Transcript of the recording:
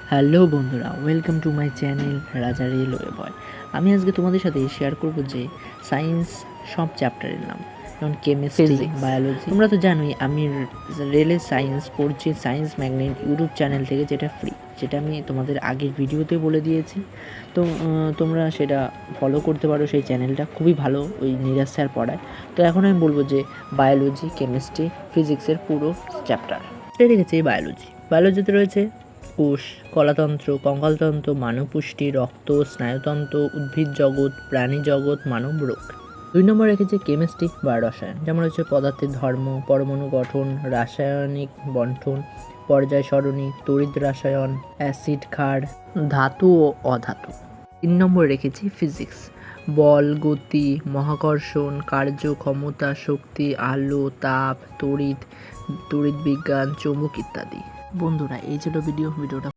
Hello বন্ধুরা, welcome to my channel রাজা railway বয়। আমি আজকে তোমাদের সাথে শেয়ার করব যে সায়েন্স সব চ্যাপ্টারের নাম, যেমন কেমিস্ট্রি, বায়োলজি। তোমরা তো জানোই আমি রেলের সায়েন্স পড়ছি সায়েন্স ম্যাগনেট ইউটিউব চ্যানেল থেকে, যেটা ফ্রি, যেটা আমি তোমাদের আগের ভিডিওতে বলে দিয়েছি। তো তোমরা সেটা ফলো করতে পারো, সেই চ্যানেলটা খুবই ভালো, ওই নিরাজ স্যার পড়ায়। তো এখন আমি বলবো যে বায়োলজি, কেমিস্ট্রি, ফিজিক্সের পুরো চ্যাপ্টার রেখেছে এই বায়োলজিতে রয়েছে কোষ, কলাতন্ত্র, কঙ্কালতন্ত্র, মানবপুষ্টি, রক্ত, স্নায়ুতন্ত্র, উদ্ভিদ জগৎ, প্রাণী জগৎ, মানব রোগ। 2 নম্বর রেখেছে কেমিস্ট্রি বা রসায়ন, যেমন হচ্ছে পদার্থের ধর্ম, পরমাণু গঠন, রাসায়নিক বণ্টন, পর্যায় সরণি, তড়িৎ রসায়ন, অ্যাসিড ক্ষার, ধাতু ও অধাতু। 3 নম্বর রেখেছি ফিজিক্স, বল, গতি, মহাকর্ষণ, কার্য, ক্ষমতা, শক্তি, আলো, তাপ, তড়িৎ বিজ্ঞান, চৌম্বক ইত্যাদি। বন্ধুরা, এই ছিল ভিডিওটা